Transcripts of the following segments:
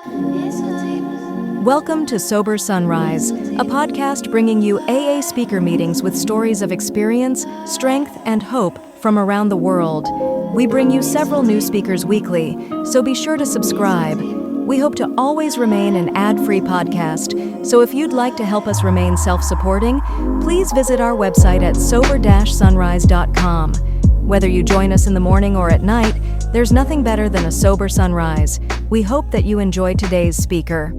Welcome to Sober Sunrise, a podcast bringing you AA speaker meetings with stories of experience, strength, and hope from around the world. We bring you several new speakers weekly, so be sure to subscribe. We hope to always remain an ad-free podcast, so if you'd like to help us remain self-supporting, please visit our website at sober-sunrise.com. Whether you join us in the morning or at night, there's nothing better than a sober sunrise. We hope that you enjoy today's speaker.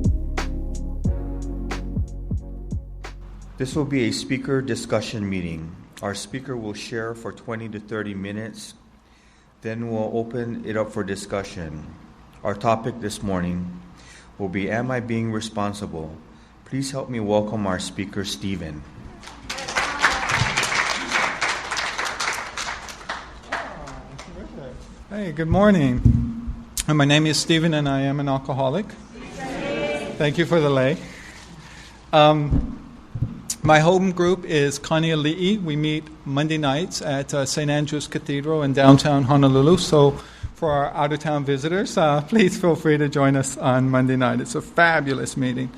This will be a speaker discussion meeting. Our speaker will share for 20 to 30 minutes, then we'll open it up for discussion. Our topic this morning will be, Am I Being Responsible? Please help me welcome our speaker, Stephen. Hey, good morning. My name is Stephen and I am an alcoholic. Thank you for the lay. My home group is Kaneali'i. We meet Monday nights at St. Andrew's Cathedral in downtown Honolulu. So for our out-of-town visitors, please feel free to join us on Monday night. It's a fabulous meeting.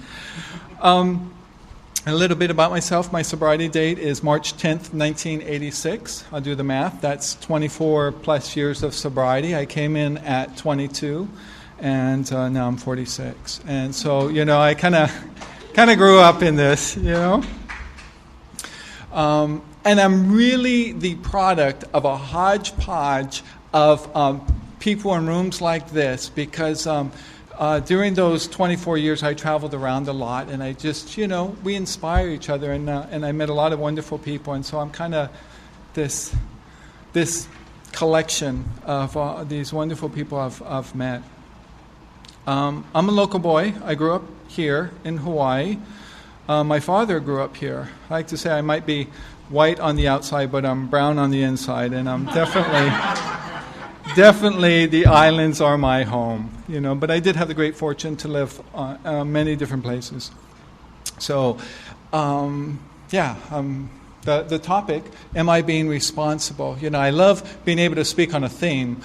A little bit about myself. My sobriety date is March 10th, 1986. I'll do the math. That's 24 plus years of sobriety. I came in at 22, and now I'm 46. And so, I kind of grew up in this, And I'm really the product of a hodgepodge of people in rooms like this because during those 24 years I traveled around a lot, and I just, we inspire each other, and I met a lot of wonderful people, and so I'm kind of this collection of these wonderful people I've met. I'm a local boy. I grew up here in Hawaii. My father grew up here. I like to say I might be white on the outside, but I'm brown on the inside, and I'm definitely the islands are my home, But I did have the great fortune to live many different places. So, the topic, am I being responsible? I love being able to speak on a theme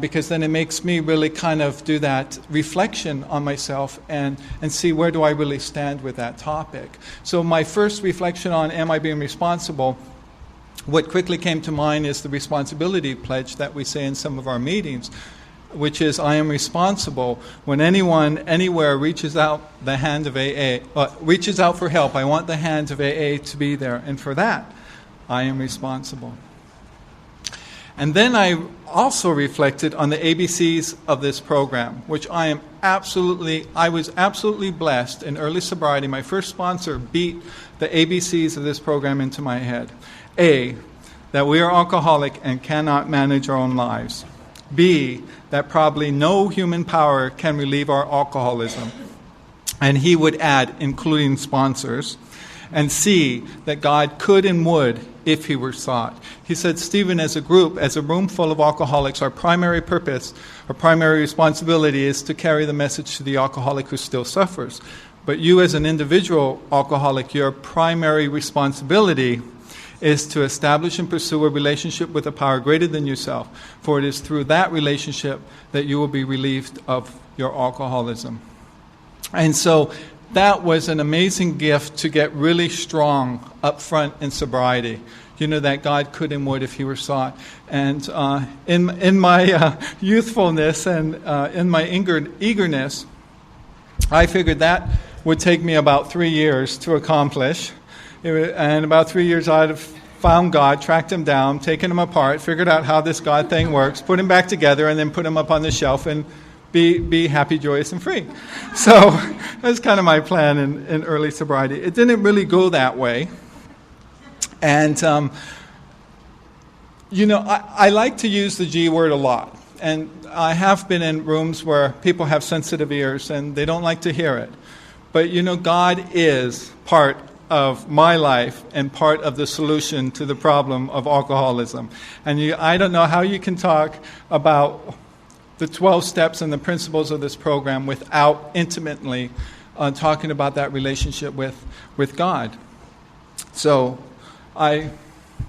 because then it makes me really kind of do that reflection on myself and see where do I really stand with that topic. So my first reflection on am I being responsible, what quickly came to mind is the responsibility pledge that we say in some of our meetings, which is I am responsible when anyone, anywhere reaches out the hand of AA, reaches out for help. I want the hand of AA to be there. And for that, I am responsible. And then I also reflected on the ABCs of this program, which I was absolutely blessed in early sobriety. My first sponsor beat the ABCs of this program into my head. A, that we are alcoholic and cannot manage our own lives. B, that probably no human power can relieve our alcoholism. And he would add, including sponsors. And C, that God could and would if he were sought. He said, Stephen, as a group, as a room full of alcoholics, our primary purpose, our primary responsibility is to carry the message to the alcoholic who still suffers. But you as an individual alcoholic, your primary responsibility is to establish and pursue a relationship with a power greater than yourself, for it is through that relationship that you will be relieved of your alcoholism. And so that was an amazing gift to get really strong up front in sobriety. That God could and would if he were sought. And in my youthfulness and in my eagerness, I figured that would take me about 3 years to accomplish. And about 3 years I'd have found God, tracked him down, taken him apart, figured out how this God thing works, put him back together, and then put him up on the shelf and be happy, joyous, and free. So that's kind of my plan in early sobriety. It didn't really go that way. And, I like to use the G word a lot. And I have been in rooms where people have sensitive ears and they don't like to hear it. But, God is part of my life and part of the solution to the problem of alcoholism. And I don't know how you can talk about the 12 steps and the principles of this program without intimately talking about that relationship with God. So I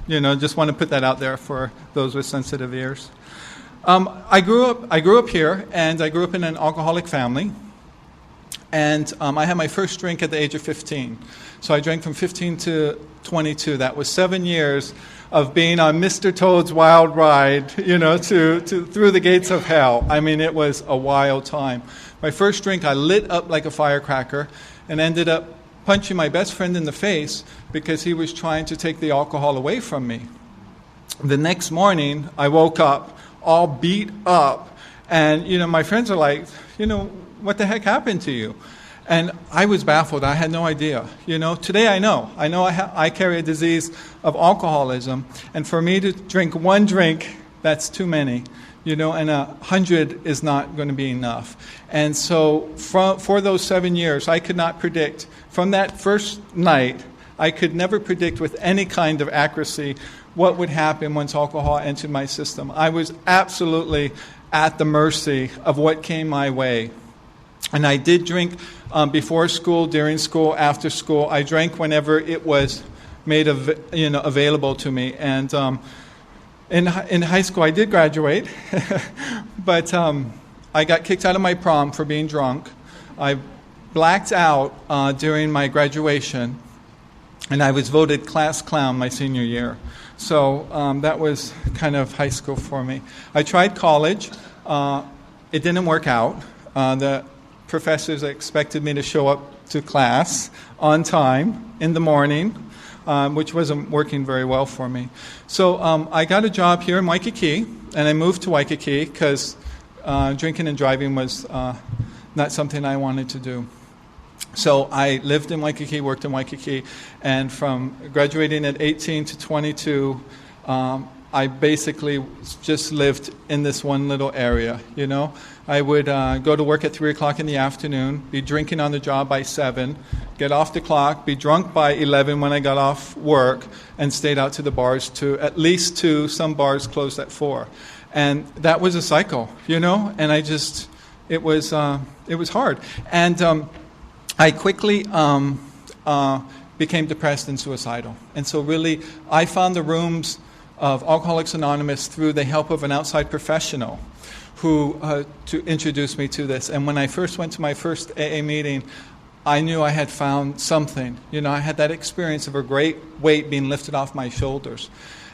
just want to put that out there for those with sensitive ears. I grew up here, and I grew up in an alcoholic family. And I had my first drink at the age of 15. So I drank from 15 to 22. That was 7 years of being on Mr. Toad's wild ride, to through the gates of hell. I mean, it was a wild time. My first drink, I lit up like a firecracker and ended up punching my best friend in the face because he was trying to take the alcohol away from me. The next morning, I woke up all beat up, and, my friends are like, what the heck happened to you? And I was baffled. I had no idea. Today I know. I carry a disease of alcoholism, and for me to drink one drink, that's too many. And 100 is not going to be enough. And so for those 7 years, I could not predict. From that first night, I could never predict with any kind of accuracy what would happen once alcohol entered my system. I was absolutely at the mercy of what came my way. And I did drink before school, during school, after school. I drank whenever it was made available to me. And in high school, I did graduate, but I got kicked out of my prom for being drunk. I blacked out during my graduation, and I was voted class clown my senior year. So that was kind of high school for me. I tried college. It didn't work out. The professors expected me to show up to class on time in the morning, which wasn't working very well for me. So I got a job here in Waikiki, and I moved to Waikiki because drinking and driving was not something I wanted to do. So I lived in Waikiki, worked in Waikiki, and from graduating at 18 to 22, I basically just lived in this one little area, I would go to work at 3 o'clock in the afternoon, be drinking on the job by 7, get off the clock, be drunk by 11 when I got off work, and stayed out to the bars to at least 2, some bars closed at 4. And that was a cycle, and it was hard. And I quickly became depressed and suicidal. And so really, I found the rooms of Alcoholics Anonymous through the help of an outside professional who to introduce me to this. And when I first went to my first AA meeting, I knew I had found something. I had that experience of a great weight being lifted off my shoulders.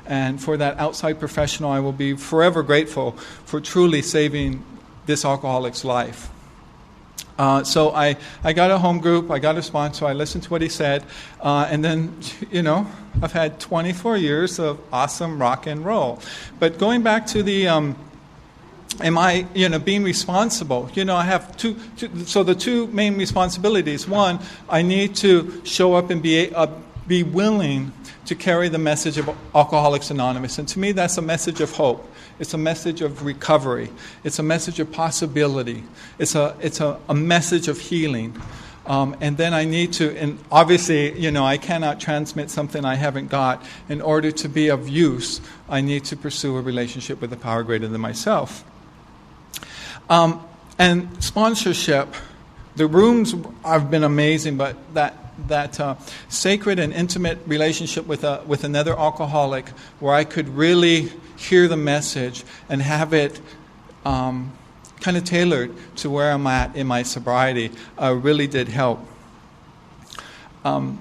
And for that outside professional, I will be forever grateful for truly saving this alcoholic's life. So I got a home group, I got a sponsor, I listened to what he said, and then, I've had 24 years of awesome rock and roll. But going back to the, am I, being responsible? I have so the two main responsibilities. One, I need to show up and be willing to carry the message of Alcoholics Anonymous. And to me, that's a message of hope. It's a message of recovery. It's a message of possibility. It's a message of healing. And then I need to, and obviously, I cannot transmit something I haven't got. In order to be of use, I need to pursue a relationship with a power greater than myself. And sponsorship, the rooms have been amazing, but that sacred and intimate relationship with another alcoholic, where I could really hear the message and have it kind of tailored to where I'm at in my sobriety, really did help. I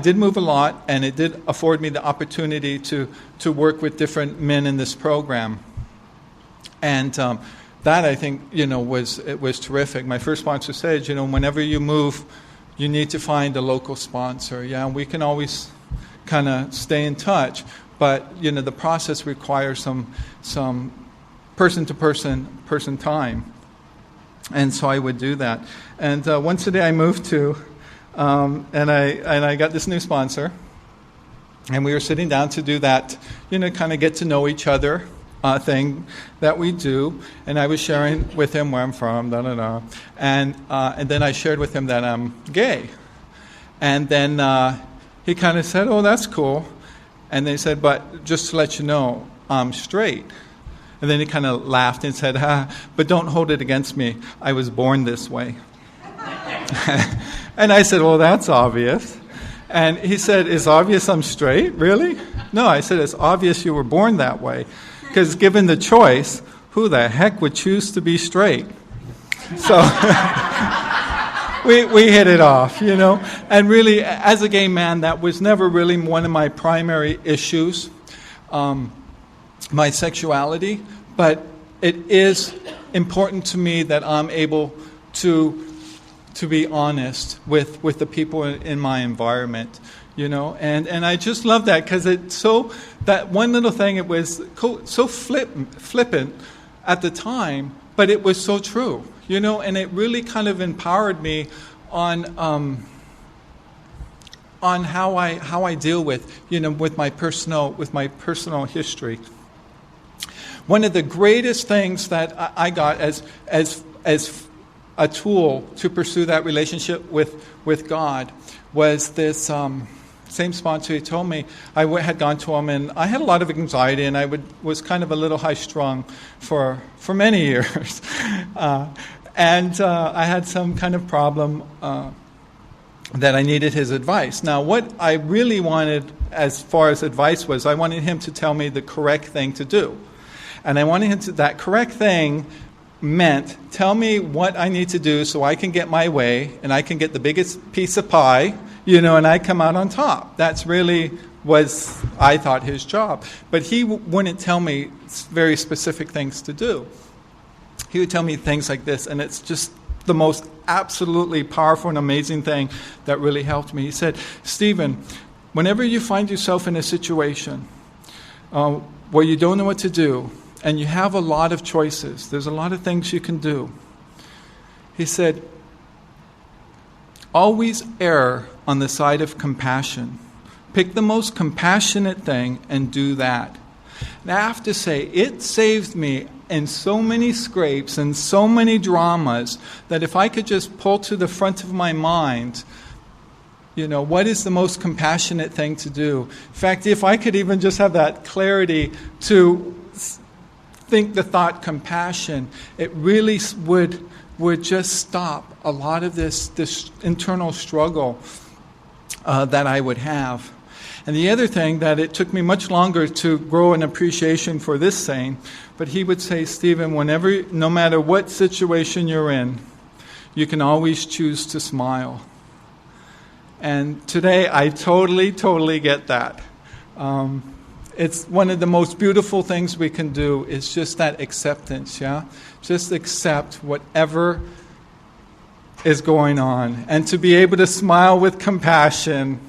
did move a lot, and it did afford me the opportunity to work with different men in this program, and that, I think, was terrific. My first sponsor said, whenever you move, you need to find a local sponsor. Yeah, we can always kind of stay in touch, but the process requires some person time, and so I would do that. And once a day I moved to, and I got this new sponsor, and we were sitting down to do that, kind of get to know each other thing that we do, and I was sharing with him where I'm from, and then I shared with him that I'm gay, and then he kind of said, "Oh, that's cool," and then he said, "But just to let you know, I'm straight." And then he kind of laughed and said, "But don't hold it against me. I was born this way." And I said, "Well, that's obvious." And he said, "It's obvious I'm straight? Really?" No, I said, "It's obvious you were born that way. Because given the choice, who the heck would choose to be straight?" So we hit it off, you know. And really, as a gay man, that was never really one of my primary issues, my sexuality. But it is important to me that I'm able to be honest with the people in my environment, you know. And I just love that, because it's so, that one little thing, it was so flippant at the time, but it was so true, you know. And it really kind of empowered me on how I deal with, you know, with my personal history. One of the greatest things that I got as a tool to pursue that relationship with God was this same sponsor. He told me, I had gone to him, and I had a lot of anxiety, and I was kind of a little high-strung for many years. And I had some kind of problem that I needed his advice. Now, what I really wanted as far as advice was, I wanted him to tell me the correct thing to do. And I wanted him to, that correct thing meant, tell me what I need to do so I can get my way and I can get the biggest piece of pie, you know, and I come out on top. That's really was, I thought, his job. But he wouldn't tell me very specific things to do. He would tell me things like this, and it's just the most absolutely powerful and amazing thing that really helped me. He said, Stephen, whenever you find yourself in a situation where you don't know what to do, and you have a lot of choices, there's a lot of things you can do. He said, always err on the side of compassion. Pick the most compassionate thing and do that. And I have to say, it saved me in so many scrapes and so many dramas that if I could just pull to the front of my mind, you know, what is the most compassionate thing to do? In fact, if I could even just have that clarity to think the thought compassion, it really would just stop a lot of this internal struggle that I would have. And the other thing, that it took me much longer to grow an appreciation for this saying, but he would say, Stephen, no matter what situation you're in, you can always choose to smile. And today I totally get that. It's one of the most beautiful things we can do is just that acceptance, yeah? Just accept whatever is going on. And to be able to smile with compassion,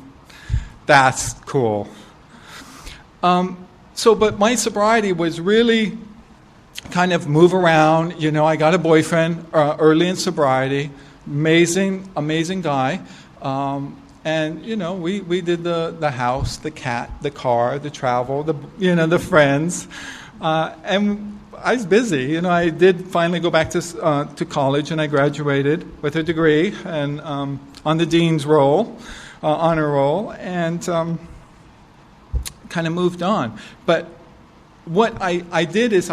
that's cool. But my sobriety was really kind of move around. You know, I got a boyfriend early in sobriety, amazing guy. And, you know, we did the house, the cat, the car, the travel, the friends. And I was busy. You know, I did finally go back to college, and I graduated with a degree and on the dean's roll, honor roll, and kind of moved on. But what I did is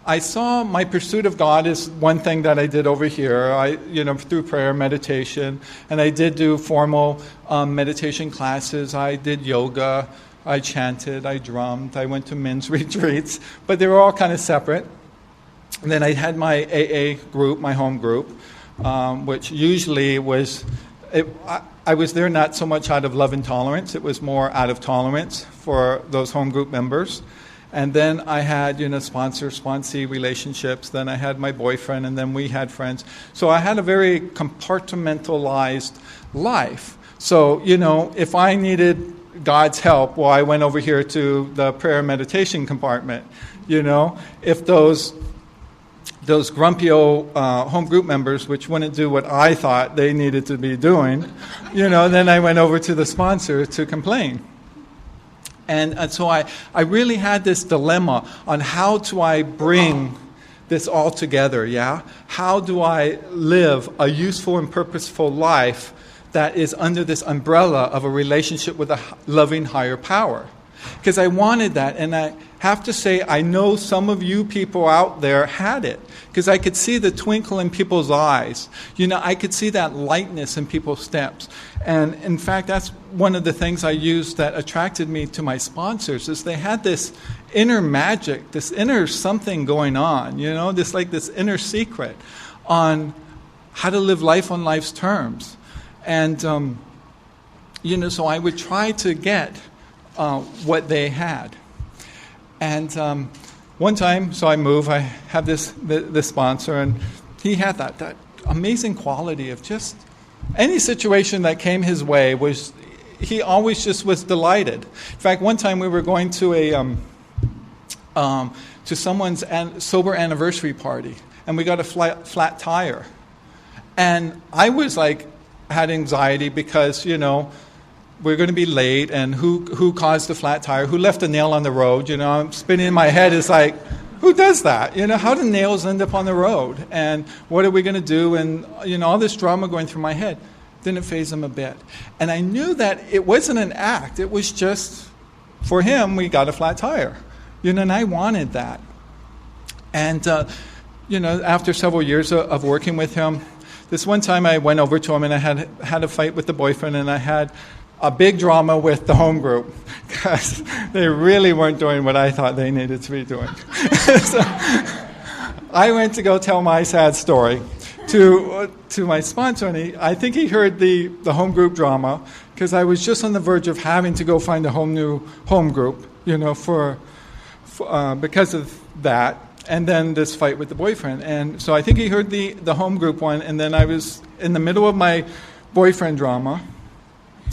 I saw my pursuit of God as one thing that I did over here, through prayer, meditation, and I did do formal meditation classes. I did yoga, I chanted, I drummed, I went to men's retreats, but they were all kind of separate. And then I had my AA group, my home group, which usually was, I was there not so much out of love and tolerance, it was more out of tolerance for those home group members. And then I had, sponsor-sponsee relationships. Then I had my boyfriend, and then we had friends. So I had a very compartmentalized life. So, if I needed God's help, well, I went over here to the prayer and meditation compartment. If those grumpy old home group members, which wouldn't do what I thought they needed to be doing, then I went over to the sponsor to complain. And so I really had this dilemma on how do I bring this all together, yeah? How do I live a useful and purposeful life that is under this umbrella of a relationship with a loving higher power? Because I wanted that, and have to say I know some of you people out there had it, because I could see the twinkle in people's eyes. I could see that lightness in people's steps. And in fact, that's one of the things I used that attracted me to my sponsors, is they had this inner magic, this inner something going on, this inner secret on how to live life on life's terms. And, so I would try to get what they had. And one time, so I move, I have this sponsor, and he had that amazing quality of just any situation that came his way he always just was delighted. In fact, one time we were going to to someone's sober anniversary party, and we got a flat tire. And I was had anxiety because, we're going to be late, and who caused the flat tire? Who left a nail on the road? I'm spinning in my head. It's like, who does that? How do nails end up on the road? And what are we going to do? And, all this drama going through my head. Didn't faze him a bit. And I knew that it wasn't an act. It was just, for him, we got a flat tire. And I wanted that. And, after several years of working with him, this one time I went over to him, and I had a fight with the boyfriend, and I had a big drama with the home group because they really weren't doing what I thought they needed to be doing. So I went to go tell my sad story to my sponsor, and I think he heard the home group drama, because I was just on the verge of having to go find a whole new home group, for because of that, and then this fight with the boyfriend. And so I think he heard the home group one, and then I was in the middle of my boyfriend drama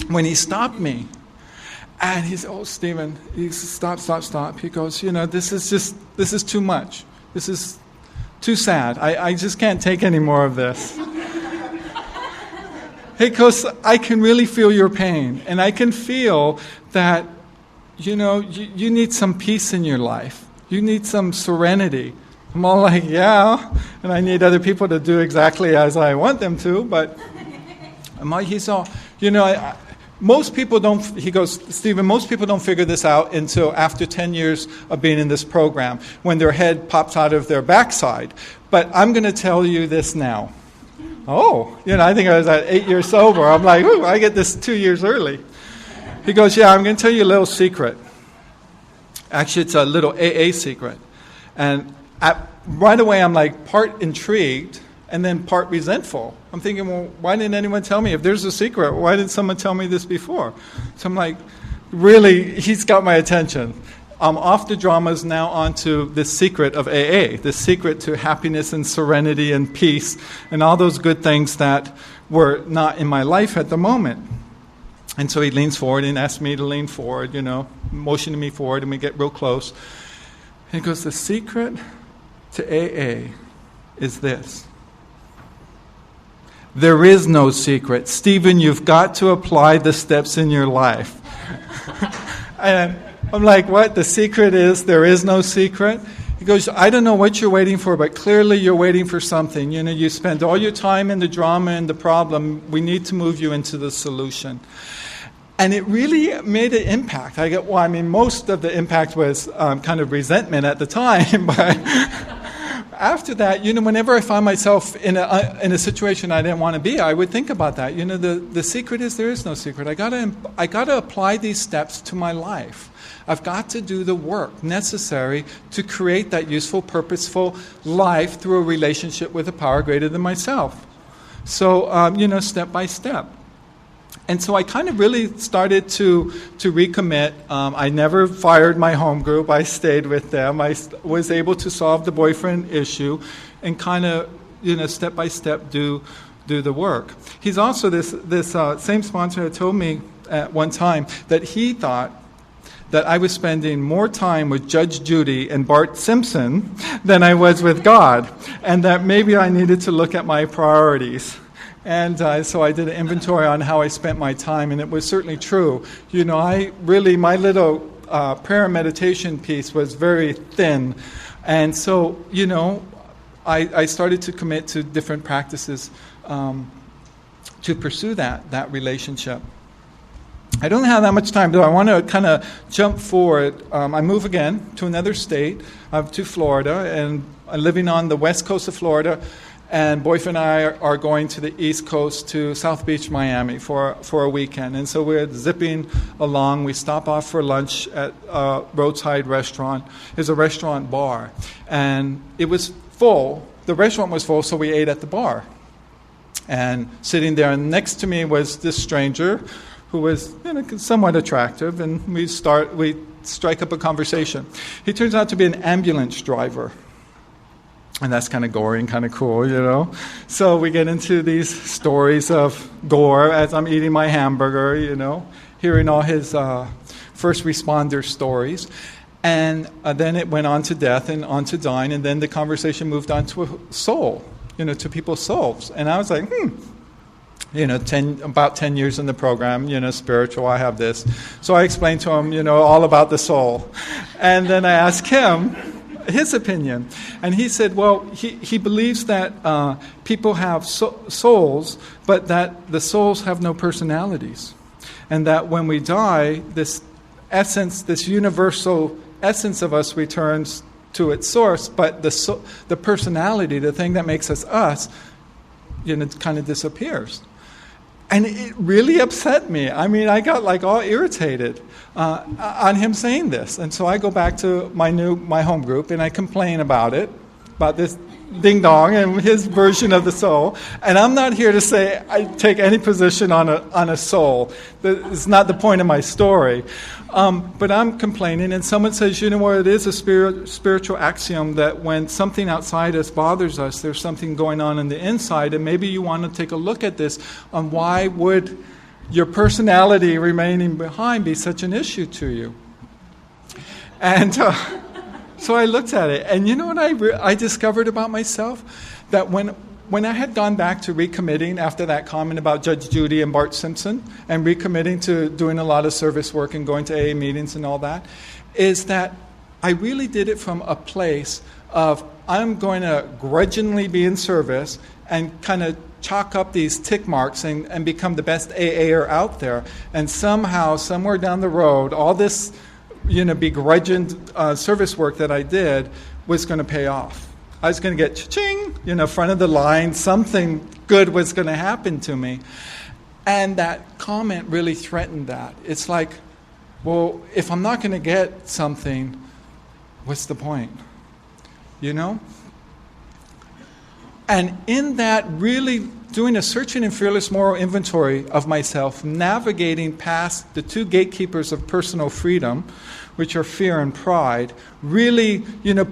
when he stopped me. And he said, "Oh, Stephen," he said, stop. He goes, this is too much. This is too sad. I just can't take any more of this. He goes, "I can really feel your pain, and I can feel that, you need some peace in your life. You need some serenity." I'm all like, yeah, and I need other people to do exactly as I want them to, but he's all, most people don't, he goes, "Stephen, most people don't figure this out until after 10 years of being in this program, when their head pops out of their backside. But I'm going to tell you this now." Oh, I think I was at 8 years sober. I'm like, ooh, I get this 2 years early. He goes, "Yeah, I'm going to tell you a little secret." Actually, it's a little AA secret. And right away, I'm like part intrigued and then part resentful. I'm thinking, well, why didn't anyone tell me? If there's a secret, why didn't someone tell me this before? So I'm like, really, he's got my attention. I'm off the dramas, now onto the secret of AA, the secret to happiness and serenity and peace and all those good things that were not in my life at the moment. And so he leans forward and asks me to lean forward, motioning me forward, and we get real close. And he goes, "The secret to AA is this. There is no secret. Stephen, you've got to apply the steps in your life." And I'm like, what? The secret is there is no secret? He goes, "I don't know what you're waiting for, but clearly you're waiting for something. You spend all your time in the drama and the problem. We need to move you into the solution." And it really made an impact. Most of the impact was kind of resentment at the time, but after that, whenever I found myself in a situation I didn't want to be, I would think about that. The secret is there is no secret. I gotta apply these steps to my life. I've got to do the work necessary to create that useful, purposeful life through a relationship with a power greater than myself. So, step by step. And so I kind of really started to recommit. I never fired my home group. I stayed with them. I was able to solve the boyfriend issue and kind of, step by step do the work. He's also this same sponsor that told me at one time that he thought that I was spending more time with Judge Judy and Bart Simpson than I was with God, and that maybe I needed to look at my priorities. And so I did an inventory on how I spent my time, and it was certainly true. My little prayer and meditation piece was very thin. And so, I started to commit to different practices to pursue that relationship. I don't have that much time, though. I want to kind of jump forward. I move again to another state, to Florida, and I'm living on the west coast of Florida, and boyfriend and I are going to the east coast to South Beach, Miami for a weekend. And so we're zipping along. We stop off for lunch at a roadside restaurant. It's a restaurant bar. And it was full. The restaurant was full, so we ate at the bar. And sitting there next to me was this stranger who was somewhat attractive, and we strike up a conversation. He turns out to be an ambulance driver. And that's kind of gory and kind of cool, So we get into these stories of gore as I'm eating my hamburger, hearing all his first responder stories. And then it went on to death and on to dying, and then the conversation moved on to a soul, to people's souls. And I was like, about 10 years in the program, spiritual, I have this. So I explained to him, all about the soul. And then I asked him his opinion. And he said, well, he believes that people have souls, but that the souls have no personalities. And that when we die, this essence, this universal essence of us returns to its source, but the personality, the thing that makes us us, kind of disappears. And it really upset me. I mean, I got all irritated on him saying this. And so I go back to my home group and I complain about this ding dong and his version of the soul. And I'm not here to say I take any position on a soul. It's not the point of my story. But I'm complaining, and someone says, it is a spiritual axiom that when something outside us bothers us, there's something going on the inside, and maybe you want to take a look at this on why would your personality remaining behind be such an issue to you. And so I looked at it, and you know what I discovered about myself? That when I had gone back to recommitting after that comment about Judge Judy and Bart Simpson, and recommitting to doing a lot of service work and going to AA meetings and all that, is that I really did it from a place of I'm going to grudgingly be in service and kind of chalk up these tick marks and become the best AAer out there. And somehow, somewhere down the road, all this begrudging service work that I did was going to pay off. I was going to get cha-ching, front of the line. Something good was going to happen to me. And that comment really threatened that. It's like, well, if I'm not going to get something, what's the point? And in that, really doing a searching and fearless moral inventory of myself, navigating past the two gatekeepers of personal freedom, which are fear and pride, really,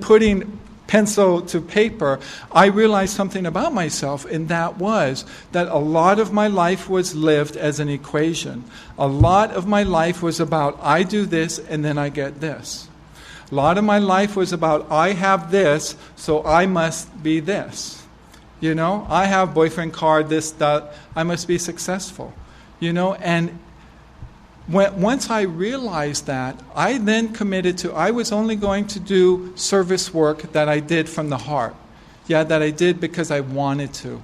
putting pencil to paper, I realized something about myself, and that was that a lot of my life was lived as an equation. A lot of my life was about I do this and then I get this. A lot of my life was about I have this, so I must be this. I have boyfriend card, this, that, I must be successful. And once I realized that, I then committed to, I was only going to do service work that I did from the heart. Yeah, that I did because I wanted to.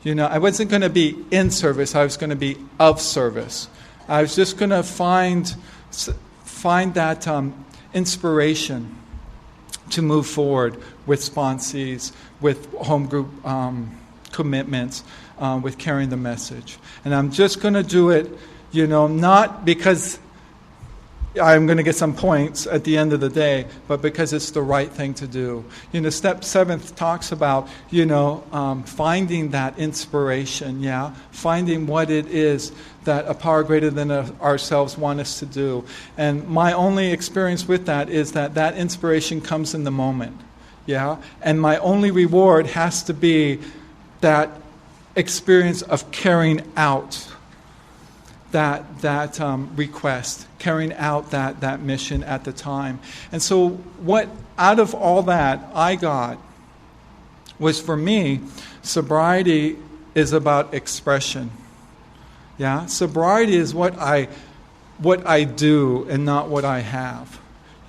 I wasn't going to be in service, I was going to be of service. I was just going to find that inspiration to move forward with sponsees, with home group commitments, with carrying the message. And I'm just going to do it, not because I'm going to get some points at the end of the day, but because it's the right thing to do. Step 7 talks about, finding that inspiration, finding what it is that a power greater than ourselves want us to do. And my only experience with that is that inspiration comes in the moment, and my only reward has to be that experience of carrying out that request, carrying out that mission at the time. And so what out of all that I got was, for me, sobriety is about expression. Sobriety is what I do and not what I have.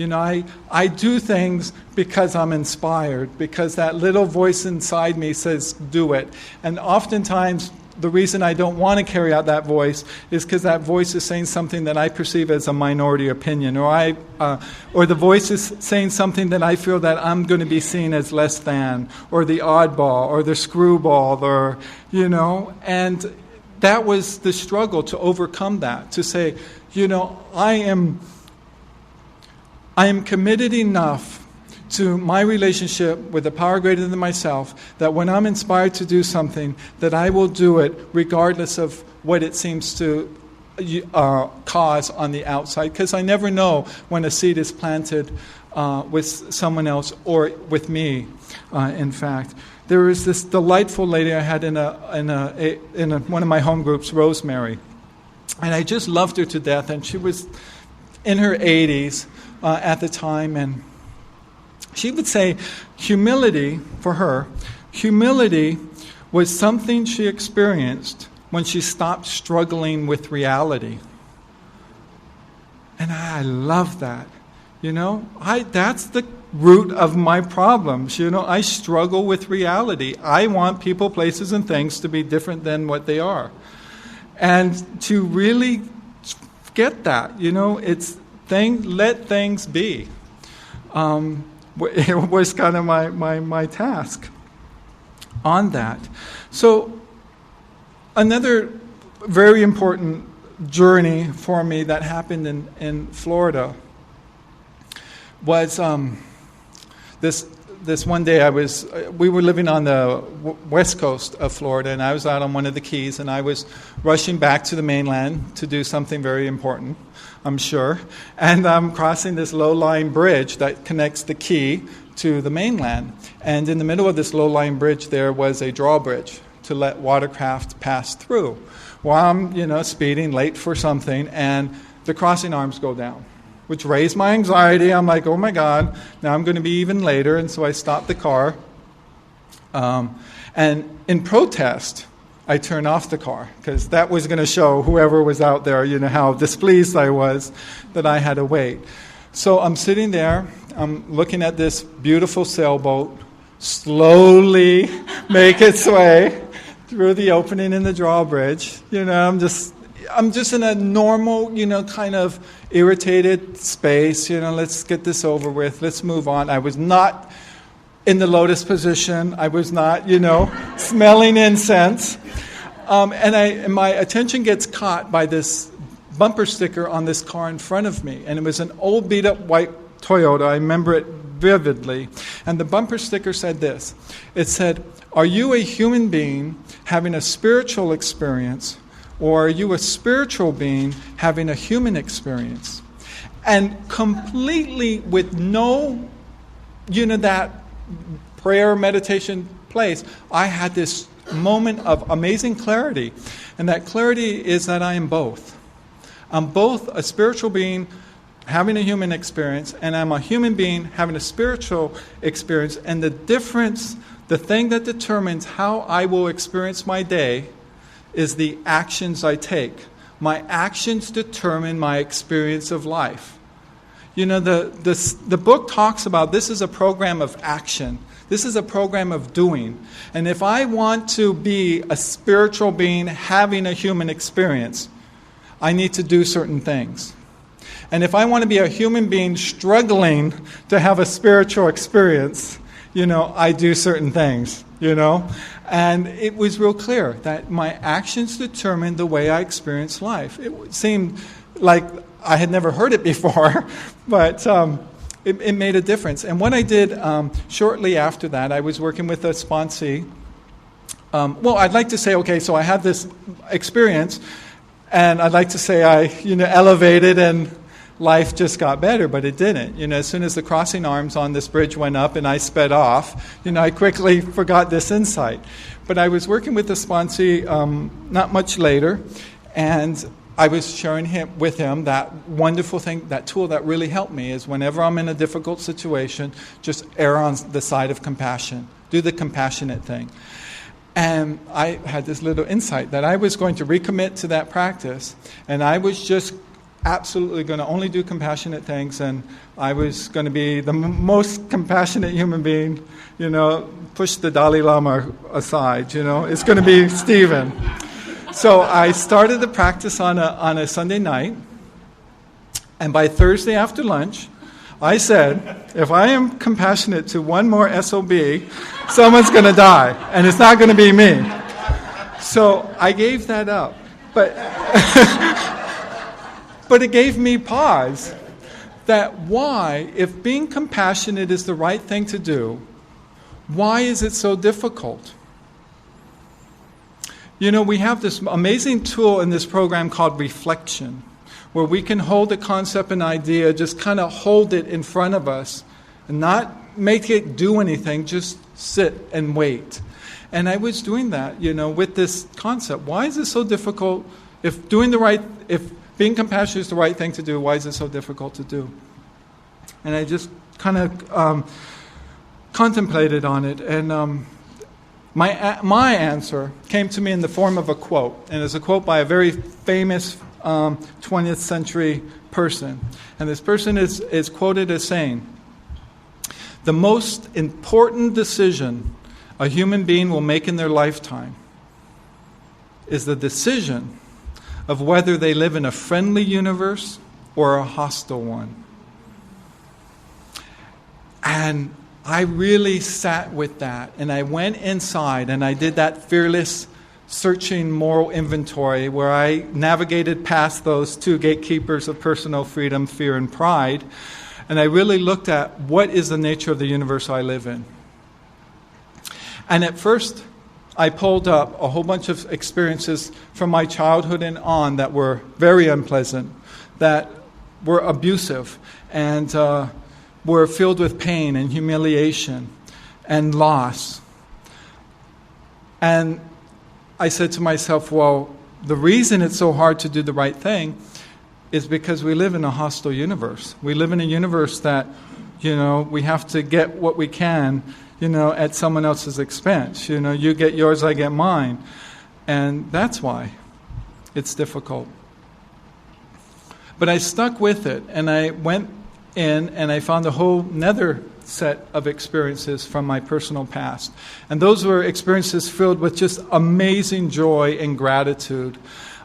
I do things because I'm inspired, because that little voice inside me says, do it. And oftentimes, the reason I don't want to carry out that voice is because that voice is saying something that I perceive as a minority opinion, or the voice is saying something that I feel that I'm going to be seen as less than, or the oddball, or the screwball, or, and that was the struggle to overcome that, to say, I am committed enough to my relationship with a power greater than myself, that when I'm inspired to do something, that I will do it regardless of what it seems to cause on the outside, because I never know when a seed is planted with someone else or with me, in fact. There was this delightful lady I had in one of my home groups, Rosemary, and I just loved her to death, and she was in her 80s at the time, and she would say humility, for her, humility was something she experienced when she stopped struggling with reality. And I love that. That's the root of my problems. I struggle with reality. I want people, places, and things to be different than what they are. And to really get that, let things be. It was kind of my task on that. So another very important journey for me that happened in Florida was this one day we were living on the west coast of Florida, and I was out on one of the keys, and I was rushing back to the mainland to do something very important, I'm sure, and I'm crossing this low-lying bridge that connects the key to the mainland. And in the middle of this low-lying bridge, there was a drawbridge to let watercraft pass through. While I'm, speeding, late for something, and the crossing arms go down, which raised my anxiety. I'm like, oh my God, now I'm going to be even later. And so I stopped the car. And in protest, I turned off the car, because that was going to show whoever was out there, how displeased I was that I had to wait. So I'm sitting there, I'm looking at this beautiful sailboat slowly make its way through the opening in the drawbridge. I'm just in a normal, kind of irritated space. Let's get this over with. Let's move on. I was not in the lotus position. I was not, smelling incense. And my attention gets caught by this bumper sticker on this car in front of me. And it was an old beat-up white Toyota. I remember it vividly. And the bumper sticker said this. It said, "Are you a human being having a spiritual experience, or are you a spiritual being having a human experience?" And completely with no, that prayer, meditation place, I had this moment of amazing clarity. And that clarity is that I am both. I'm both a spiritual being having a human experience, and I'm a human being having a spiritual experience. And the difference, the thing that determines how I will experience my day, is the actions I take. My actions determine my experience of life. The book talks about this is a program of action. This is a program of doing. And if I want to be a spiritual being having a human experience, I need to do certain things. And if I want to be a human being struggling to have a spiritual experience, I do certain things, And it was real clear that my actions determined the way I experienced life. It seemed like I had never heard it before, but it made a difference. And what I did shortly after that, I was working with a sponsee. I'd like to say, okay, so I had this experience, and I'd like to say I, elevated and life just got better, but it didn't. As soon as the crossing arms on this bridge went up and I sped off, I quickly forgot this insight. But I was working with a sponsee not much later, and I was sharing with him that wonderful thing, that tool that really helped me is whenever I'm in a difficult situation, just err on the side of compassion. Do the compassionate thing. And I had this little insight that I was going to recommit to that practice, and I was just absolutely going to only do compassionate things, and I was going to be the most compassionate human being, push the Dalai Lama aside, it's going to be Stephen. So I started the practice on a Sunday night, and by Thursday after lunch, I said, if I am compassionate to one more SOB, someone's going to die, and it's not going to be me. So I gave that up. But, but it gave me pause. That why, if being compassionate is the right thing to do, why is it so difficult? You know, we have this amazing tool in this program called reflection, where we can hold a concept and idea, just kind of hold it in front of us, and not make it do anything, just sit and wait. And I was doing that, you know, with this concept. Why is it so difficult? If being compassionate is the right thing to do, why is it so difficult to do? And I just kind of contemplated on it, and my answer came to me in the form of a quote, and it's a quote by a very famous 20th century person. And this person is quoted as saying, "The most important decision a human being will make in their lifetime is the decision of whether they live in a friendly universe or a hostile one." And I really sat with that, and I went inside and I did that fearless searching moral inventory where I navigated past those two gatekeepers of personal freedom, fear and pride, and I really looked at what is the nature of the universe I live in. And at first, I pulled up a whole bunch of experiences from my childhood and on that were very unpleasant, that were abusive, and were filled with pain and humiliation and loss. And I said to myself, well, the reason it's so hard to do the right thing is because we live in a hostile universe. We live in a universe that, you know, we have to get what we can, you know, at someone else's expense. You know, you get yours, I get mine. And that's why it's difficult. But I stuck with it, and I went in and I found a whole nether set of experiences from my personal past. And those were experiences filled with just amazing joy and gratitude.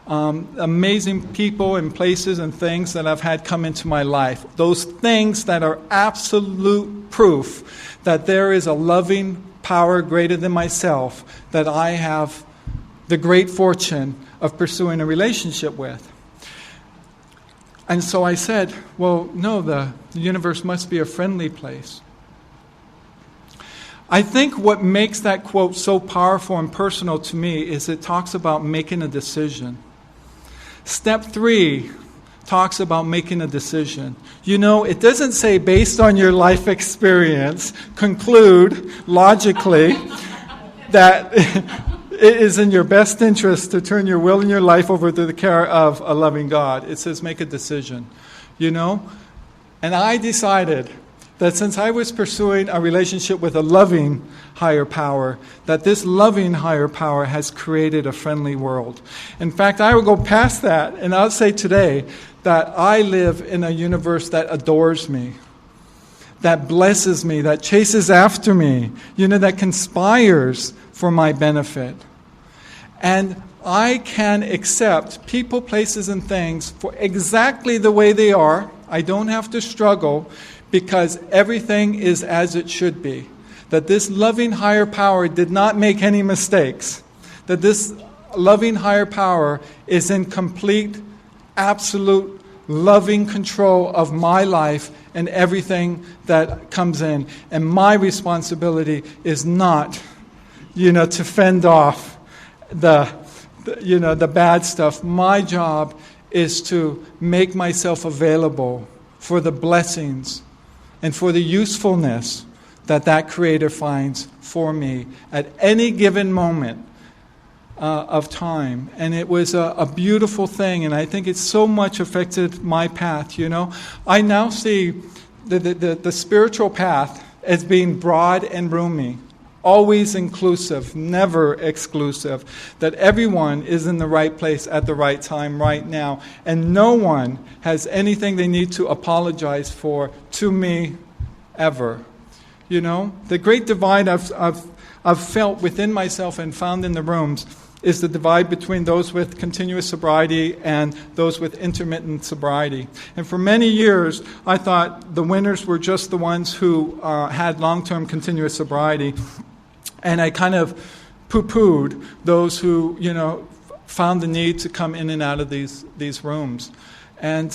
Amazing people and places and things that I've had come into my life. Those things that are absolute proof that there is a loving power greater than myself that I have the great fortune of pursuing a relationship with. And so I said, well, no, the universe must be a friendly place. I think what makes that quote so powerful and personal to me is it talks about making a decision. Step 3 talks about making a decision. You know, it doesn't say based on your life experience, conclude logically that it is in your best interest to turn your will and your life over to the care of a loving God. It says make a decision, you know. And I decided that since I was pursuing a relationship with a loving higher power, that this loving higher power has created a friendly world. In fact, I will go past that, and I'll say today that I live in a universe that adores me, that blesses me, that chases after me, you know, that conspires for my benefit. And I can accept people, places, and things for exactly the way they are. I don't have to struggle because everything is as it should be. That this loving higher power did not make any mistakes. That this loving higher power is in complete, absolute, loving control of my life and everything that comes in. And my responsibility is not, you know, to fend off the bad stuff. My job is to make myself available for the blessings and for the usefulness that Creator finds for me at any given moment of time. And it was a beautiful thing, and I think it's so much affected my path, you know. I now see the spiritual path as being broad and roomy. Always inclusive, never exclusive. That everyone is in the right place at the right time right now. And no one has anything they need to apologize for to me ever. You know, the great divide I've felt within myself and found in the rooms is the divide between those with continuous sobriety and those with intermittent sobriety. And for many years, I thought the winners were just the ones who had long-term continuous sobriety. And I kind of poo-pooed those who, found the need to come in and out of these rooms. And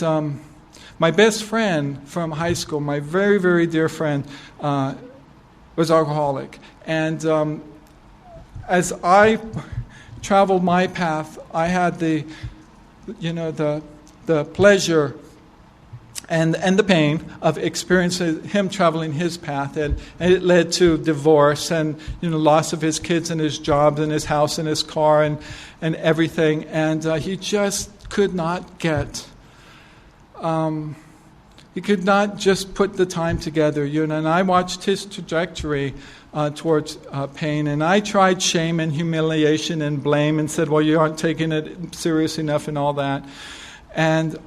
my best friend from high school, my very, very dear friend, was alcoholic. And as I traveled my path, I had the pleasure and the pain of experiencing him traveling his path, and it led to divorce and loss of his kids and his jobs and his house and his car and everything. And he just could not get. He could not just put the time together, and I watched his trajectory towards pain, and I tried shame and humiliation and blame and said, well, you aren't taking it serious enough and all that. And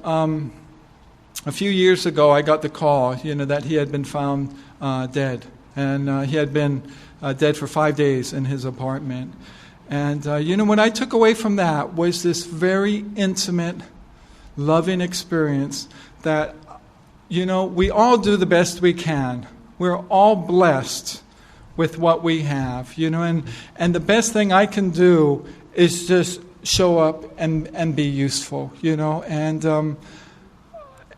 a few years ago, I got the call, that he had been found dead, and he had been dead for 5 days in his apartment. And, what I took away from that was this very intimate, loving experience that, we all do the best we can. We're all blessed with what we have, and the best thing I can do is just show up and be useful, and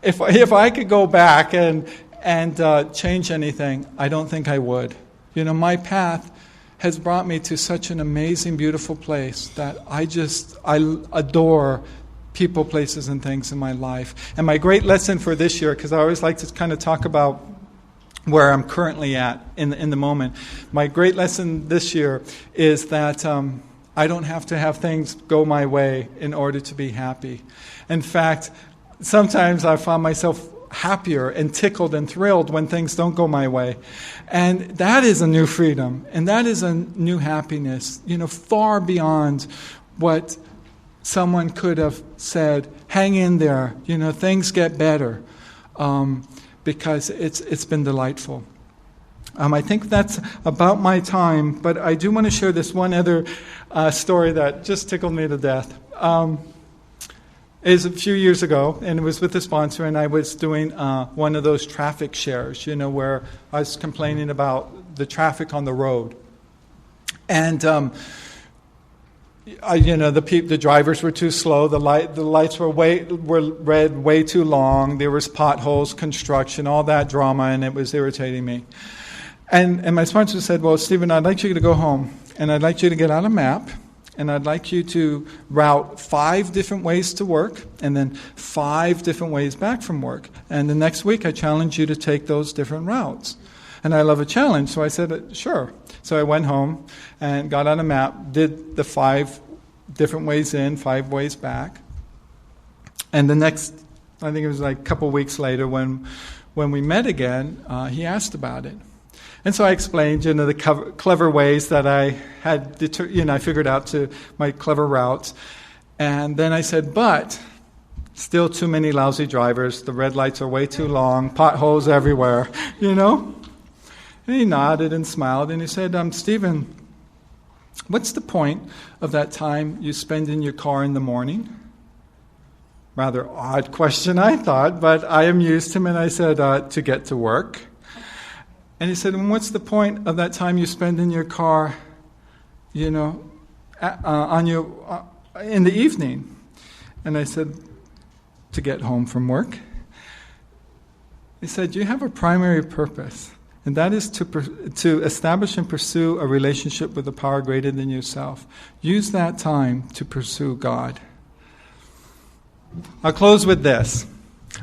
if I could go back and change anything, I don't think I would. My path has brought me to such an amazing, beautiful place that I adore people, places, and things in my life. And my great lesson for this year, because I always like to kind of talk about where I'm currently at in the moment. My great lesson this year is that I don't have to have things go my way in order to be happy. In fact, sometimes I find myself happier and tickled and thrilled when things don't go my way. And that is a new freedom, and that is a new happiness, far beyond what someone could have said, hang in there, things get better, because it's been delightful. I think that's about my time, but I do want to share this one other story that just tickled me to death. It was a few years ago, and it was with a sponsor, and I was doing one of those traffic shares, where I was complaining about the traffic on the road. And the drivers were too slow. The lights were red way too long. There was potholes, construction, all that drama, and it was irritating me. And my sponsor said, well, Stephen, I'd like you to go home, and I'd like you to get out a map, and I'd like you to route 5 different ways to work, and then 5 different ways back from work. And the next week, I challenge you to take those different routes. And I love a challenge, so I said, sure. So I went home and got on a map, did the 5 different ways in, 5 ways back. And the next, I think it was like a couple weeks later when we met again, he asked about it. And so I explained, the clever ways that I had, I figured out to my clever routes. And then I said, but still too many lousy drivers. The red lights are way too long, potholes everywhere, And he nodded and smiled, and he said, Stephen, what's the point of that time you spend in your car in the morning? Rather odd question, I thought, but I amused him, and I said, to get to work. And he said, and what's the point of that time you spend in your car, in the evening? And I said, to get home from work. He said, you have a primary purpose, and that is to establish and pursue a relationship with a power greater than yourself. Use that time to pursue God. I'll close with this.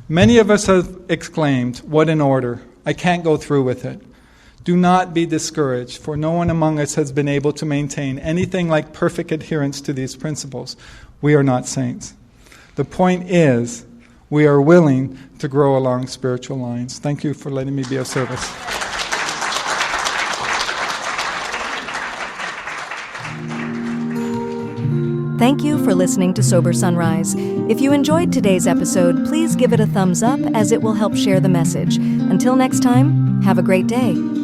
Many of us have exclaimed, what an order. I can't go through with it. Do not be discouraged, for no one among us has been able to maintain anything like perfect adherence to these principles. We are not saints. The point is, we are willing to grow along spiritual lines. Thank you for letting me be of service. Thank you for listening to Sober Sunrise. If you enjoyed today's episode, please give it a thumbs up as it will help share the message. Until next time, have a great day.